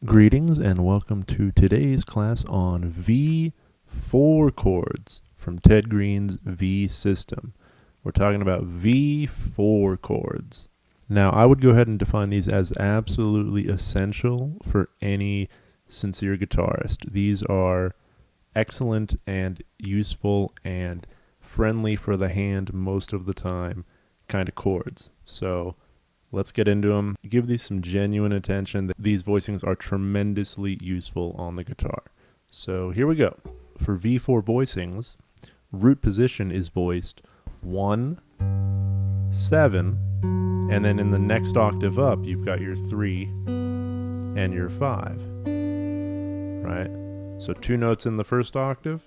Greetings and welcome to today's class on V-4 chords from Ted Greene's V system. We're talking about V-4 chords. Now, I would go ahead and define these as absolutely essential for any sincere guitarist. These are excellent and useful and friendly for the hand most of the time kind of chords. So let's get into them. Give these some genuine attention. These voicings are tremendously useful on the guitar. So here we go. For V4 voicings, root position is voiced 1, 7, and then in the next octave up, you've got your 3 and your 5, right? So 2 notes in the first octave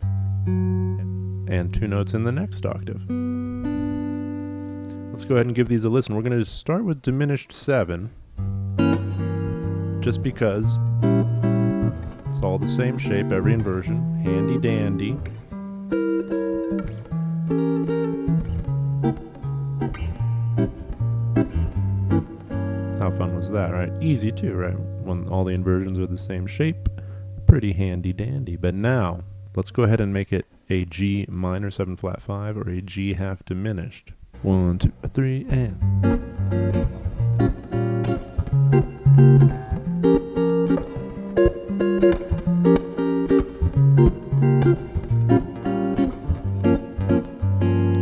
and 2 notes in the next octave. Let's go ahead and give these a listen. We're going to start with diminished 7, just because it's all the same shape, every inversion. Handy dandy. How fun was that, right? Easy too, right? When all the inversions are the same shape, pretty handy dandy. But now, let's go ahead and make it a G minor 7 flat 5 or a G half diminished. 1, 2, 3, and.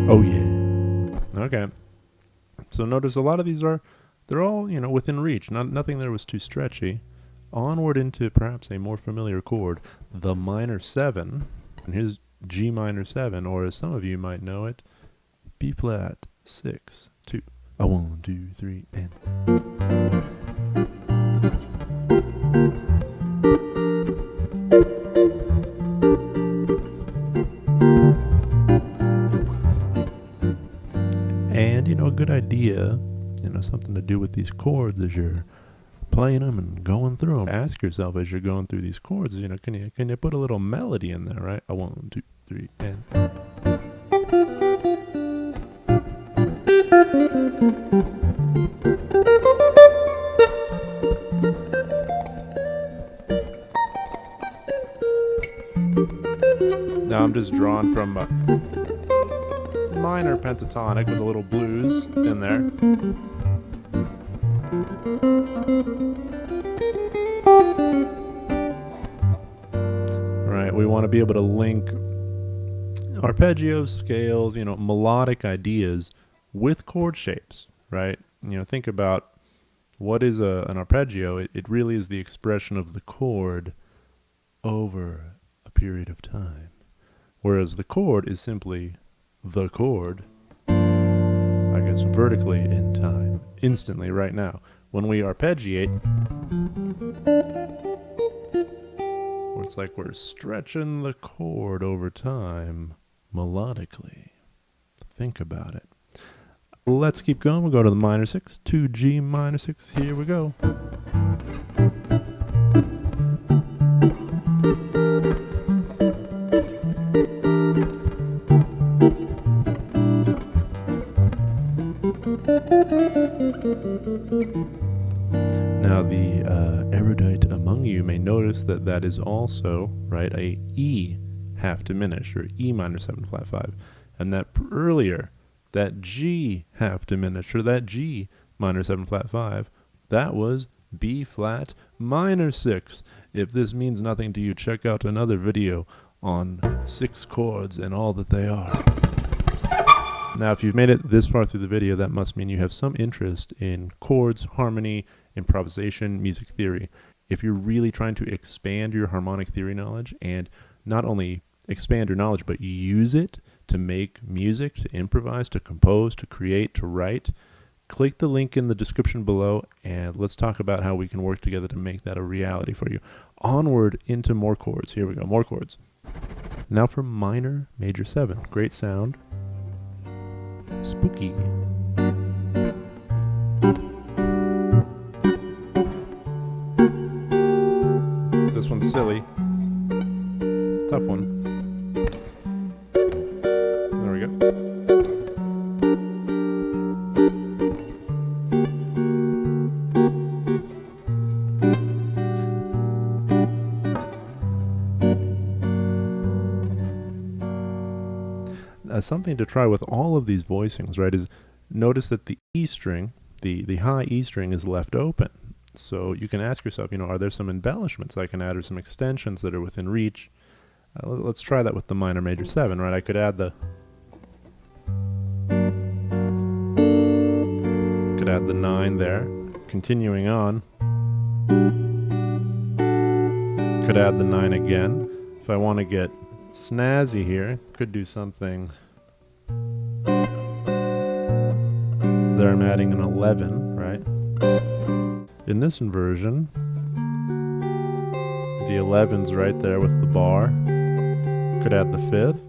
Oh yeah. Okay. So notice a lot of these they're all, within reach. Nothing there was too stretchy. Onward into perhaps a more familiar chord, the minor 7. And here's G minor 7, or as some of you might know it, B flat 6 2. 1, 2, 3, and. And a good idea, something to do with these chords as you're playing them and going through them. Ask yourself as you're going through these chords, can you put a little melody in there, right? 1, 2, 3, and. Now I'm just drawing from a minor pentatonic with a little blues in there. Right, we want to be able to link arpeggios, scales, melodic ideas with chord shapes, right? Think about what is an arpeggio. It really is the expression of the chord over a period of time, whereas the chord is simply the chord, I guess, vertically in time, instantly, right now. When we arpeggiate, it's like we're stretching the chord over time melodically. Think about it. Let's keep going. We'll go to the minor 6, 2 G minor 6. Here we go. Now the erudite among you may notice that is also, right, a E half diminished, or E minor 7 flat 5. And that earlier, that G half diminished, or that G minor 7 flat 5, that was B flat minor 6. If this means nothing to you, check out another video on 6 chords and all that they are. Now, if you've made it this far through the video, that must mean you have some interest in chords, harmony, improvisation, music theory. If you're really trying to expand your harmonic theory knowledge, and not only expand your knowledge, but use it to make music, to improvise, to compose, to create, to write, click the link in the description below, and let's talk about how we can work together to make that a reality for you. Onward into more chords. Here we go, more chords. Now for minor major 7. Great sound. Spooky. This one's silly. It's a tough one. There we go. something to try with all of these voicings, right, is notice that the E string, the high E string is left open. So you can ask yourself, are there some embellishments I can add or some extensions that are within reach? Let's try that with the minor major 7, right? I could add the 9 there. Continuing on, could add the 9 again. If I want to get snazzy here, could do something. There I'm adding an 11, right? In this inversion, the 11's right there with the bar. Could add the 5th.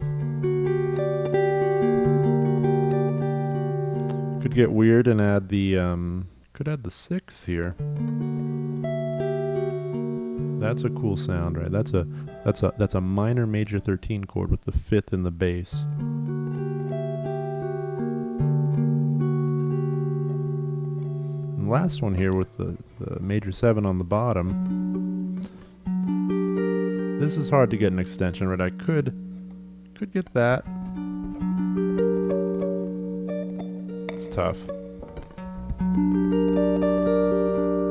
Could get weird and add the could add the 6th here. That's a cool sound, right? That's a minor major 13 chord with the 5th in the bass. And last one here with the major 7 on the bottom. This is hard to get an extension, right? I could get that. It's tough.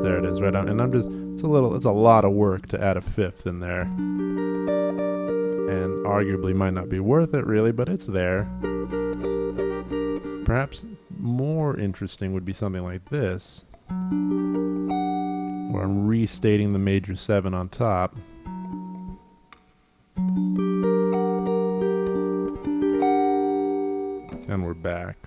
There it is, right? And I'm just, it's a lot of work to add a 5th in there. And arguably might not be worth it really, but it's there. Perhaps more interesting would be something like this, where I'm restating the major 7 on top. And we're back.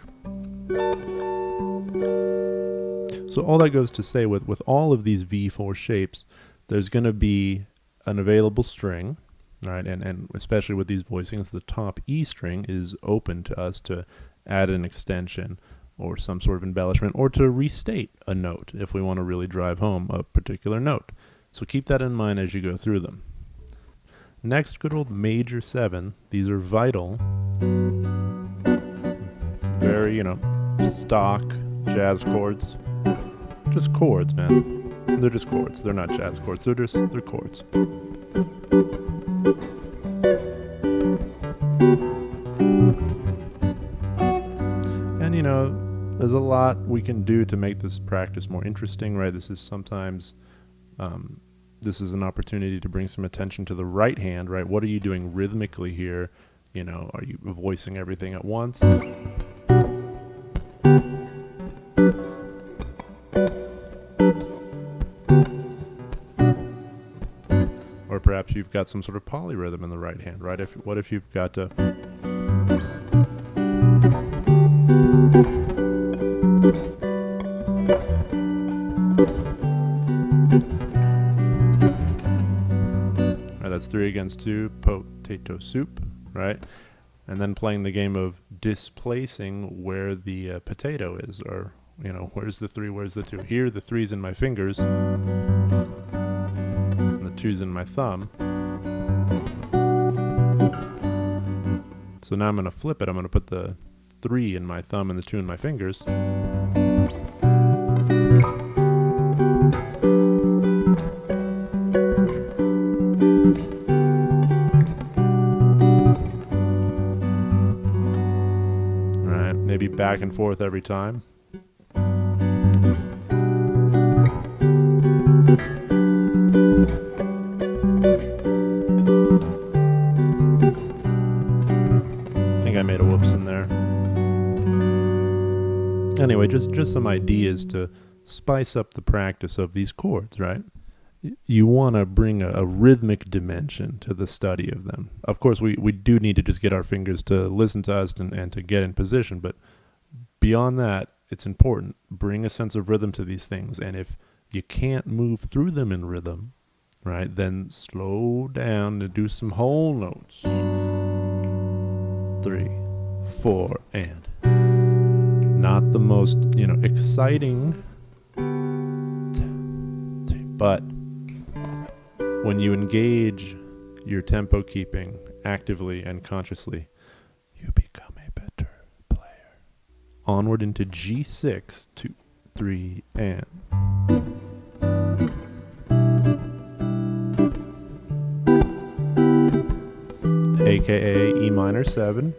So all that goes to say, with all of these V4 shapes, there's going to be an available string, right? And especially with these voicings, the top E string is open to us to add an extension or some sort of embellishment, or to restate a note if we want to really drive home a particular note. So keep that in mind as you go through them. Next, good old major 7. These are vital. Very, stock jazz chords. Just chords, man. They're just chords. They're not jazz chords. They're chords. And there's a lot we can do to make this practice more interesting, right? This is sometimes this is an opportunity to bring some attention to the right hand, right? What are you doing rhythmically here? Are you voicing everything at once? Or perhaps you've got some sort of polyrhythm in the right hand, right? What if you've got to... That's 3 against 2, potato soup, right? And then playing the game of displacing where the potato is, or, where's the 3, where's the 2? Here, the 3's in my fingers, and the 2's in my thumb. So now I'm going to flip it. I'm going to put the 3 in my thumb and the 2 in my fingers. Maybe back and forth every time. I think I made a whoops in there. Anyway, just some ideas to spice up the practice of these chords, right? You want to bring a rhythmic dimension to the study of them. Of course, we do need to just get our fingers to listen to us and to get in position, but beyond that, it's important. Bring a sense of rhythm to these things, and if you can't move through them in rhythm, right, then slow down and do some whole notes. 3, 4, and. Not the most, exciting, but when you engage your tempo keeping actively and consciously, you become a better player. Onward into G6, 2, 3, and. AKA E minor 7.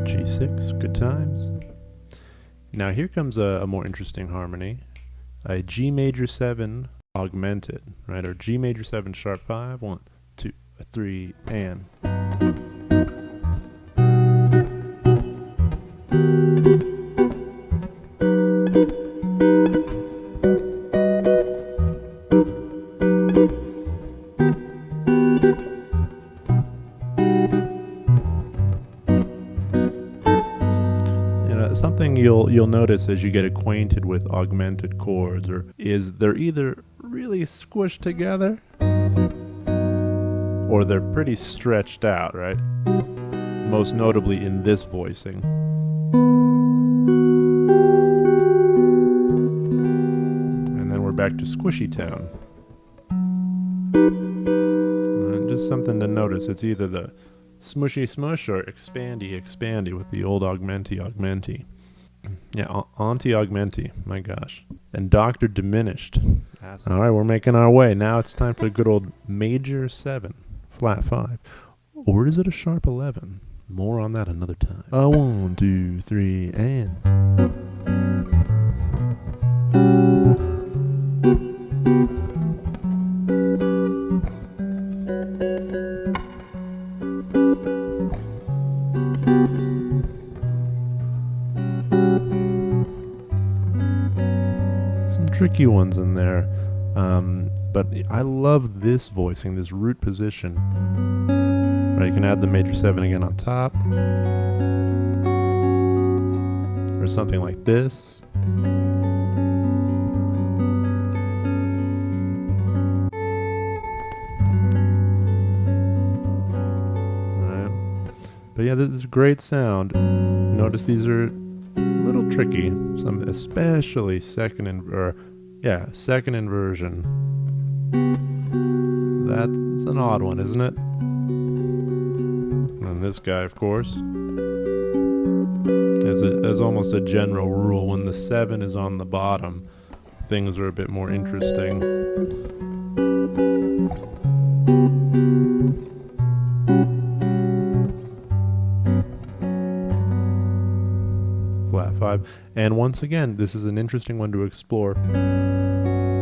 G6, good times. Now here comes a more interesting harmony. A G major 7 augmented, right? Or G major 7 sharp 5, 1, 2, 3, and. Something you'll notice as you get acquainted with augmented chords is they're either really squished together or they're pretty stretched out, right? Most notably in this voicing. And then we're back to squishy town. Just something to notice. It's either the smushy smush or expandy expandy with the old augmenty augmenty. Yeah, auntie augmenty, my gosh. And Dr. Diminished. All right, we're making our way. Now it's time for the good old major 7, flat 5. Or is it a sharp 11? More on that another time. 1, 2, 3, and. Tricky ones in there, but I love this voicing, this root position. Right, you can add the major 7 again on top, or something like this. All right, but yeah, this is a great sound. Notice these are a little tricky, some especially second inversion. That's an odd one, isn't it? And this guy, of course, as almost a general rule, when the 7 is on the bottom, things are a bit more interesting. Flat 5. And once again, this is an interesting one to explore.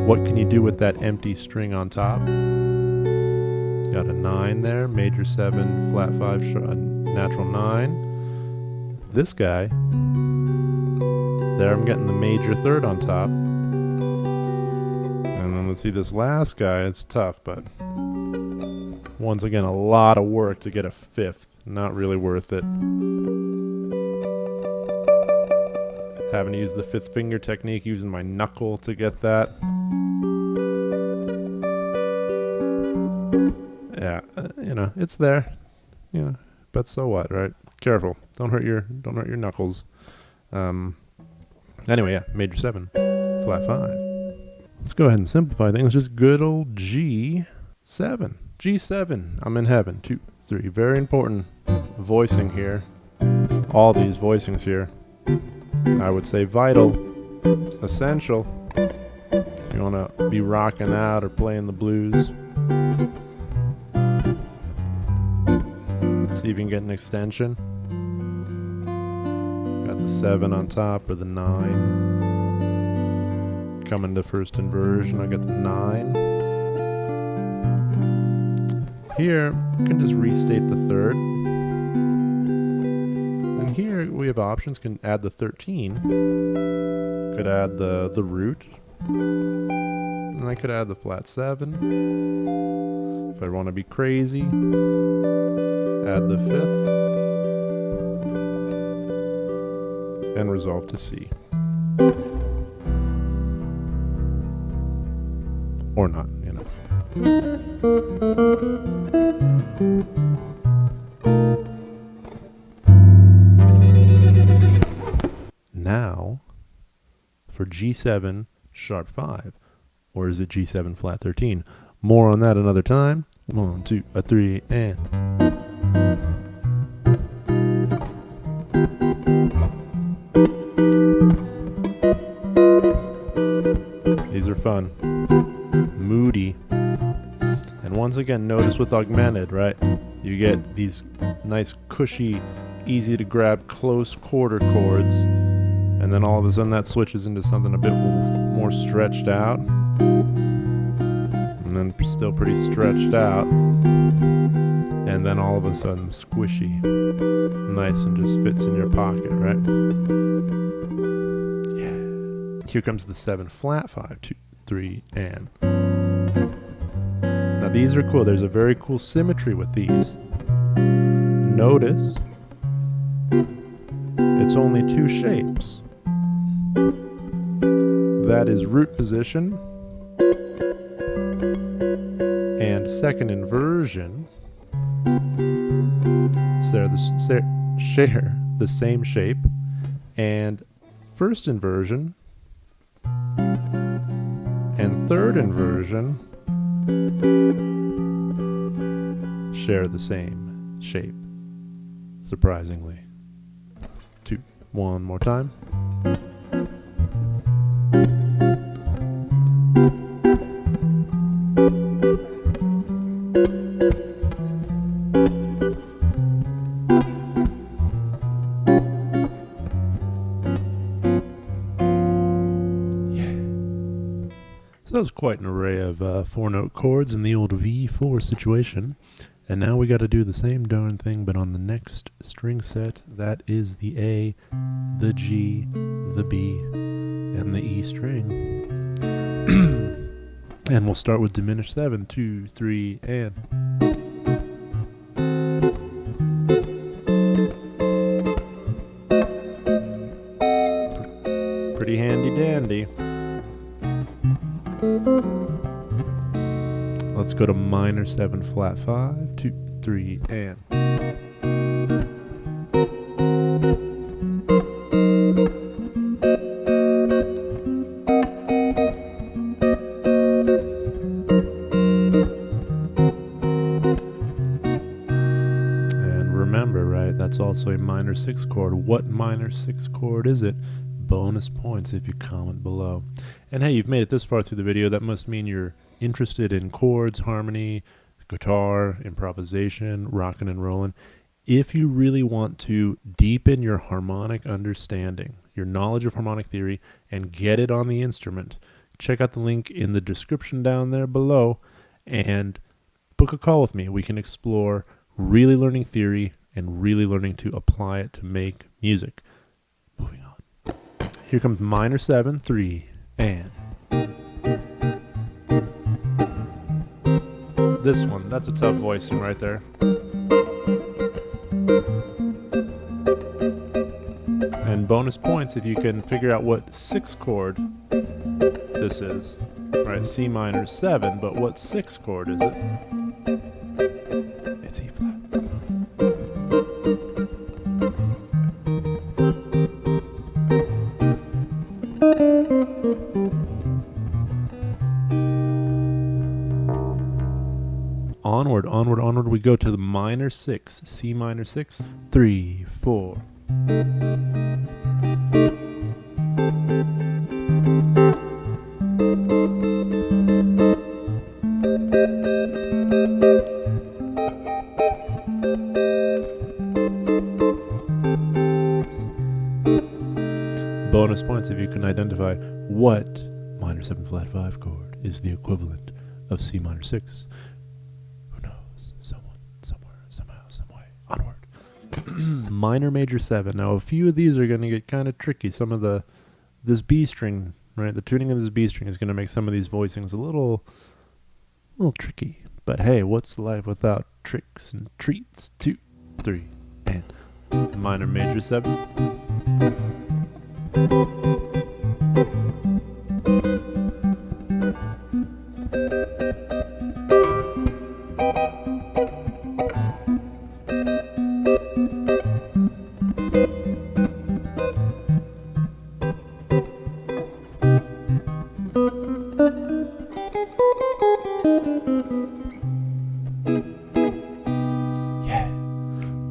What can you do with that empty string on top? Got a 9 there, major 7, flat 5, natural 9. This guy, there I'm getting the major 3rd on top. And then let's see this last guy, it's tough, but once again, a lot of work to get a 5th. Not really worth it. Having to use the 5th finger technique, using my knuckle to get that. Yeah, it's there, but so what, right? Careful, don't hurt your knuckles. Anyway, yeah, major 7, flat 5. Let's go ahead and simplify things. Just good old G7. G7, I'm in heaven. 2, 3, very important voicing here. All these voicings here. I would say vital, essential, if you want to be rocking out or playing the blues. See if you can get an extension. Got the 7 on top or the 9. Coming to first inversion, I got the 9. Here, you can just restate the 3rd. And here we have options. Can add the 13. Could add the root. And I could add the flat 7. If I want to be crazy, add the 5th. And resolve to C. Or not, Now, for G7 sharp 5, or is it G7 flat 13? More on that another time. 1, 2, 3, and. These are fun, moody, and And once again, notice with augmented, right? You get these nice, cushy, easy to grab, close quarter chords. And then all of a sudden that switches into something a bit more stretched out. And then still pretty stretched out. And then all of a sudden squishy. Nice and just fits in your pocket, right? Yeah. Here comes the 7 flat 5, 2, 3, and. Now these are cool. There's a very cool symmetry with these. Notice it's only 2 shapes. That is root position and second inversion share the same shape, and first inversion and third inversion share the same shape, surprisingly. 1 more time. So that was quite an array of 4-note chords in the old V-4 situation. And now we got to do the same darn thing, but on the next string set. That is the A, the G, the B, and the E string. And we'll start with diminished 7, 2, 3, and. Pretty handy dandy. Let's go to minor 7 flat 5, 2, 3, and. And remember, right, that's also a minor 6 chord. What minor 6 chord is it? Bonus points if you comment below. And hey, you've made it this far through the video. That must mean you're interested in chords, harmony, guitar, improvisation, rockin' and rollin'. If you really want to deepen your harmonic understanding, your knowledge of harmonic theory, and get it on the instrument, check out the link in the description down there below and book a call with me. We can explore really learning theory and really learning to apply it to make music. Moving on. Here comes minor 7, 3, and. This one, that's a tough voicing right there. And bonus points if you can figure out what 6 chord this is. Right, C minor 7, but what 6 chord is it? It's E flat. Onward, onward, onward we go to the minor 6, C minor 6, 3, 4. Bonus points if you can identify what minor 7 flat 5 chord is the equivalent of C minor 6. Onward. Minor major 7. Now a few of these are going to get kind of tricky. Some of this B string, right? The tuning of this B string is going to make some of these voicings a little tricky. But hey, what's life without tricks and treats? 2, 3, and minor major 7.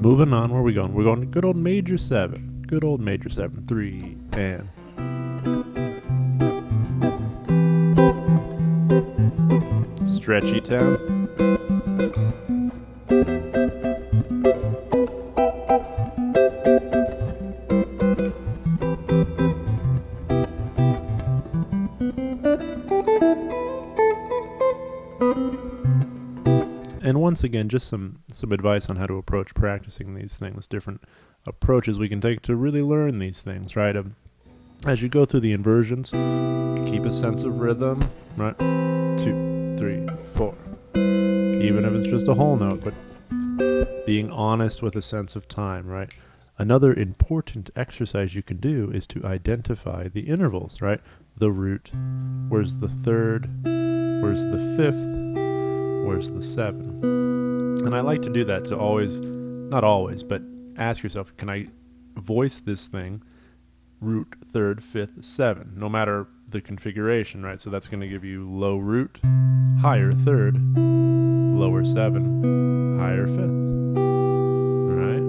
Moving on, where are we going? We're going to good old major 7. Good old major 7. 3, and. Stretchy town. once again, just some advice on how to approach practicing these things, different approaches we can take to really learn these things, right? As you go through the inversions, keep a sense of rhythm, right? 2, 3, 4. Even if it's just a whole note, but being honest with a sense of time, right? Another important exercise you can do is to identify the intervals, right? The root, where's the third, where's the fifth, where's the 7? And I like to do that to always, not always, but ask yourself, can I voice this thing root, third, fifth, 7, no matter the configuration, right? So that's going to give you low root, higher third, lower 7, higher 5th, right?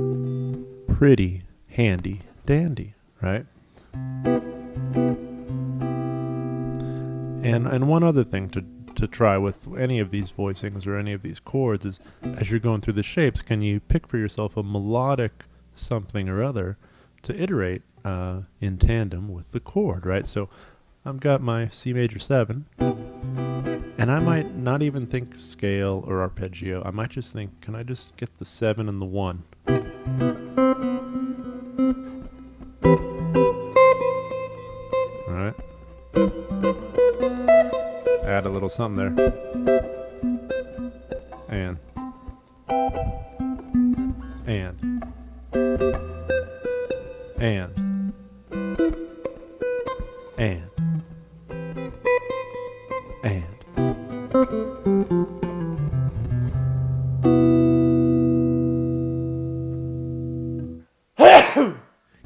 Pretty handy dandy, right? And one other thing to try with any of these voicings or any of these chords is, as you're going through the shapes, can you pick for yourself a melodic something or other to iterate in tandem with the chord, right? So I've got my C major 7, and I might not even think scale or arpeggio. I might just think, can I just get the 7 and the 1? All right. Add a little something there. And.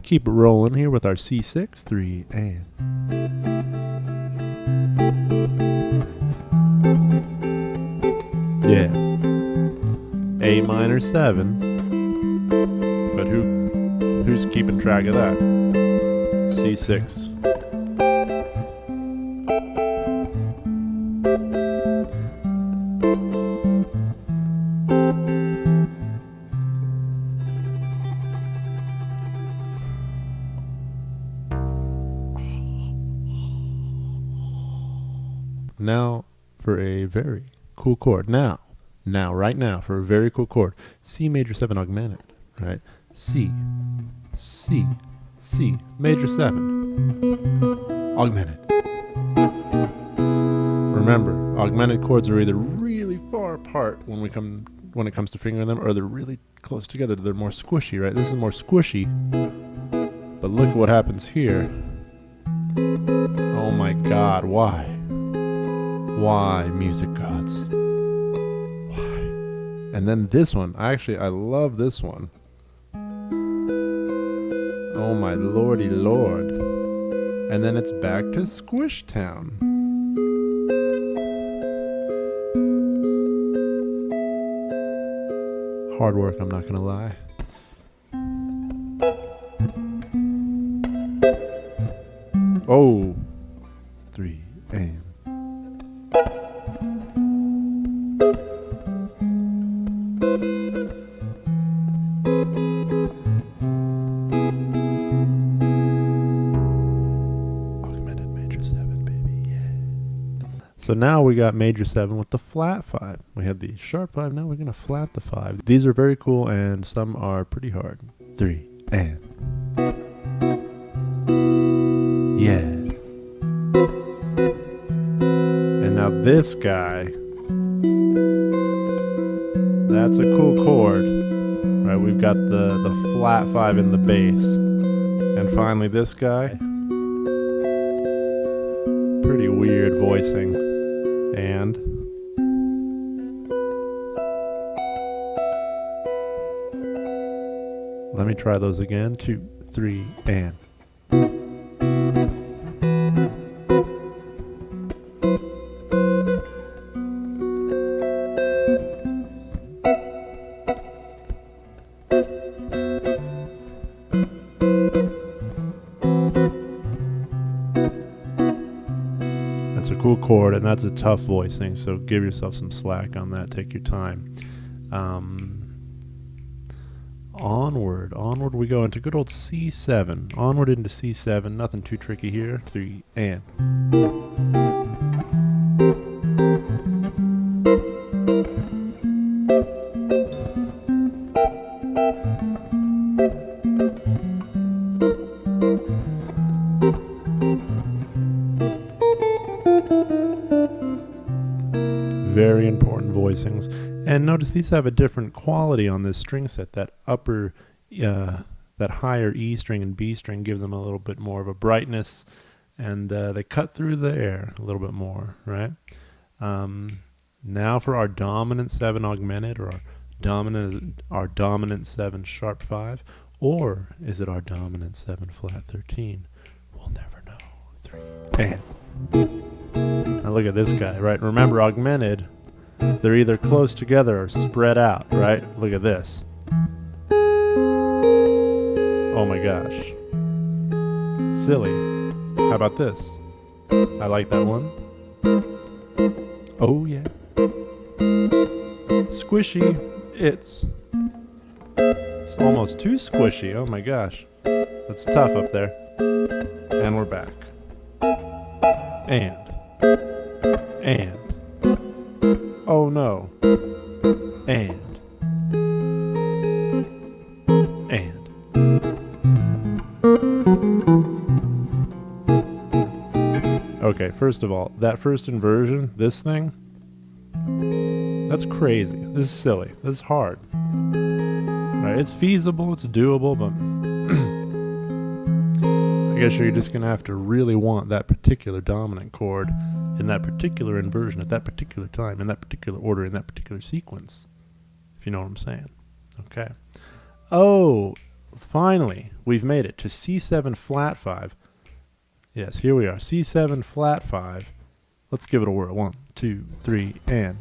Keep it rolling here with our C6, 3, and. Yeah. A minor 7. But who's keeping track of that? C6. Now for a very cool chord. Right now for a very cool chord. C major 7 augmented, right? C, C, C, major 7, augmented. Remember, augmented chords are either really far apart when it comes to fingering them, or they're really close together. They're more squishy, right? This is more squishy. But look at what happens here. Oh my God, why? Why, music gods? Why? And then this one, I love this one. Oh my lordy lord. And then it's back to Squish Town. Hard work, I'm not gonna lie. Oh, 3 and. Augmented major 7, baby, yeah. So now we got major 7 with the flat 5. We have the sharp 5, now we're gonna flat the 5. These are very cool and some are pretty hard. 3 and. Yeah. And now this guy, that's a cool chord, right? We've got the flat 5 in the bass. And finally this guy, pretty weird voicing. And let me try those again. 2, 3, and. That's a cool chord, and that's a tough voicing, so give yourself some slack on that. Take your time. Onward we go into good old C7. Onward into C7, nothing too tricky here. 3 and. voicings. And notice these have a different quality on this string set. That upper, that higher E string and B string gives them a little bit more of a brightness, and they cut through the air a little bit more, right? Now for our dominant 7 augmented, or our dominant 7 sharp 5, or is it our dominant 7 flat 13? We'll never know. 3 and. Now look at this guy, right? Remember, augmented, they're either close together or spread out, right? Look at this. Oh my gosh. Silly. How about this? I like that one. Oh yeah. Squishy. It's almost too squishy. Oh my gosh. That's tough up there. And we're back. And. Oh no. And. Okay, first of all, that first inversion, this thing, that's crazy. This is silly. This is hard. Right, it's feasible, it's doable, but I guess you're just going to have to really want that particular dominant chord in that particular inversion at that particular time, in that particular order, in that particular sequence, if you know what I'm saying. Okay. Oh, finally, we've made it to C7 flat 5. Yes, here we are. C7 flat 5. Let's give it a whirl. 1, 2, 3, and.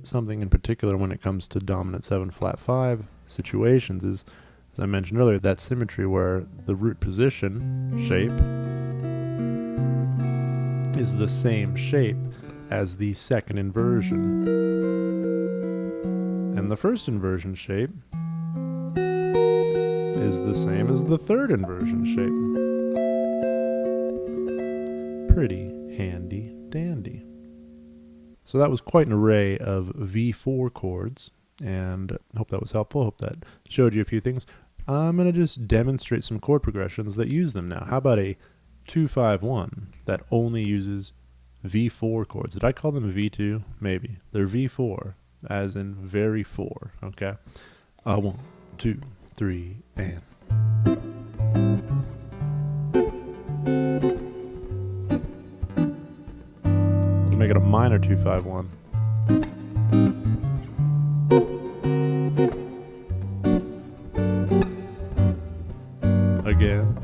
Something in particular when it comes to dominant 7 flat 5 situations is, as I mentioned earlier, that symmetry where the root position shape is the same shape as the second inversion. And the first inversion shape is the same as the third inversion shape. Pretty handy dandy. So that was quite an array of V4 chords, and I hope that was helpful. Hope that showed you a few things. I'm going to just demonstrate some chord progressions that use them now. How about a 2-5-1 that only uses V4 chords? Did I call them V2? Maybe. They're V4, as in very 4, okay? 1, 2, 3, and. Let's make it a minor 2-5-1. Again.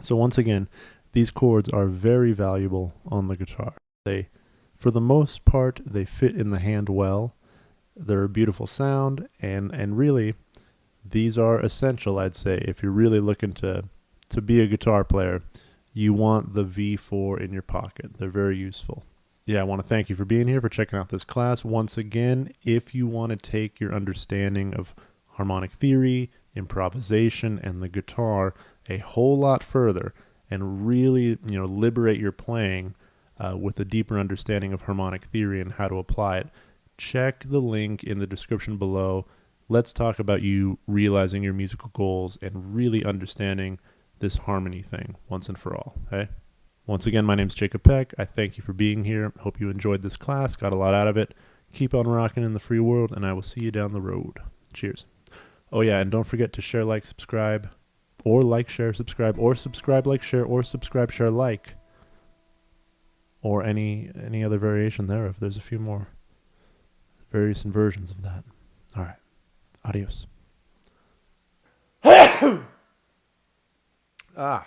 So once again, these chords are very valuable on the guitar. They, for the most part, they fit in the hand well. They're a beautiful sound, and really, these are essential, I'd say. If you're really looking to be a guitar player, you want the V4 in your pocket. They're very useful. I want to thank you for being here, for checking out this class. Once again, if you want to take your understanding of harmonic theory, improvisation, and the guitar a whole lot further and really, liberate your playing with a deeper understanding of harmonic theory and how to apply it, check the link in the description below. Let's talk about you realizing your musical goals and really understanding this harmony thing once and for all. Okay? Once again, my name's Jakob Peck. I thank you for being here. Hope you enjoyed this class, got a lot out of it. Keep on rocking in the free world, and I will see you down the road. Cheers. Oh yeah, and don't forget to share, like, subscribe, or like, share, subscribe, or subscribe, like, share, or subscribe, share, like, or any other variation thereof. There's a few more various versions of that. All right. Adios. Ah.